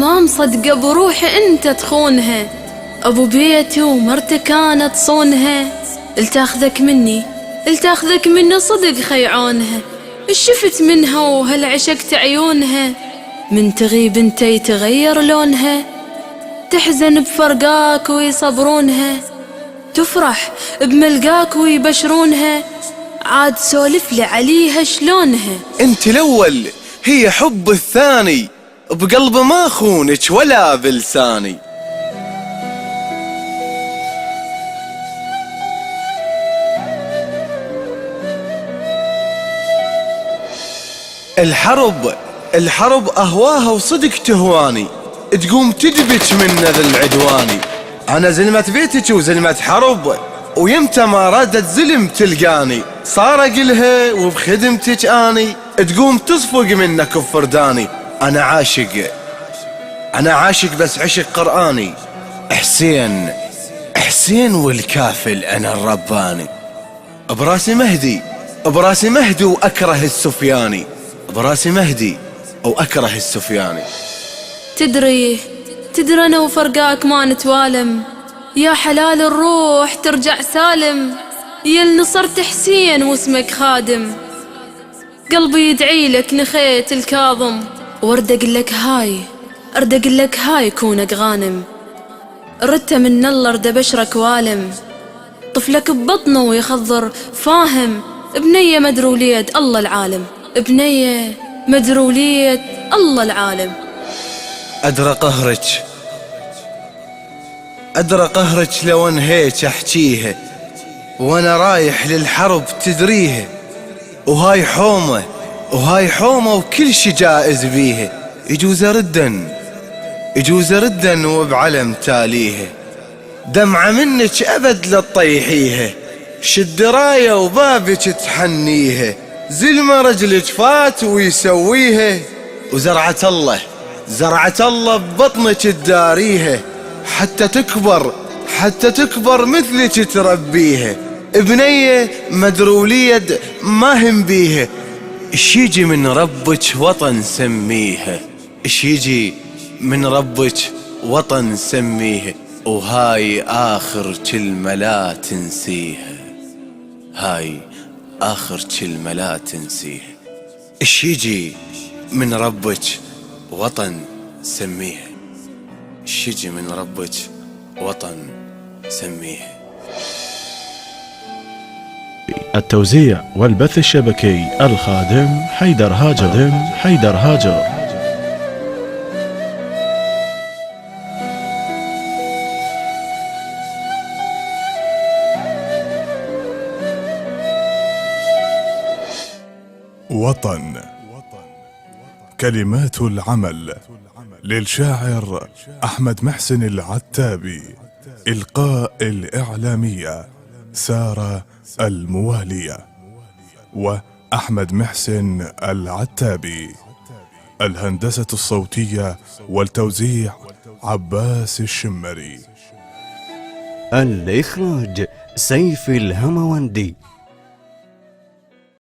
ما مصدقة بروحي انت تخونها، ابو بيتي ومرتي كانت تصونها، التاخذك مني صدق خيعونها، الشفت منها وهل عشقت عيونها، من تغيب انت يتغير لونها، تحزن بفرقاك ويصبرونها، تفرح بملقاك ويبشرونها، عاد سولف لي عليها شلونها. انت الاول هي حب الثاني، بقلبي ما خونك ولا بلساني. الحرب اهواها وصدق تهواني، تقوم تدبك من ذا العدواني. انا زلمة بيتك وزلمة حرب، ويمتى ما ردت زلم تلقاني، صار اقلها وبخدمتك اني، تقوم تصفق منك بفرداني. انا عاشق بس عشق قرآني، حسين والكافل انا الرباني. براسي مهدي واكره السفياني، تدري انا وفرقاك ما نتوالم، يا حلال الروح ترجع سالم، يل نصرت حسين واسمك خادم، قلبي يدعي لك نخيت الكاظم، وارد اقول لك هاي كونك غانم، ردت من الله ارد بشرك والم، طفلك ببطنه ويخضر فاهم، بنية مدرولية الله العالم، أدرى قهرك لو انهيت أحجيها، وأنا رايح للحرب تدريها، وهاي حومة وكل شي جائز بيها، يجوز ردن وبعلم تاليها، دمعة منك أبد لتطيحيها، شد راية وبابك تحنيها، زلمة رجلك فات ويسويها، وزرعة الله ببطنك تداريها، حتى تكبر مثلك تربيها، بنية مدرولية ما هم بيها، اش يجي من ربك وطن سميها، وهاي آخر كلمة لا تنسيها، اش يجي من ربك وطن سميها، التوزيع والبث الشبكي الخادم حيدر هاجر. وطن. كلمات العمل للشاعر أحمد محسن العتابي، إلقاء الإعلامية سارة الموالية، وأحمد محسن العتابي، الهندسة الصوتية والتوزيع عباس الشمري، الإخراج سيف الهموندي.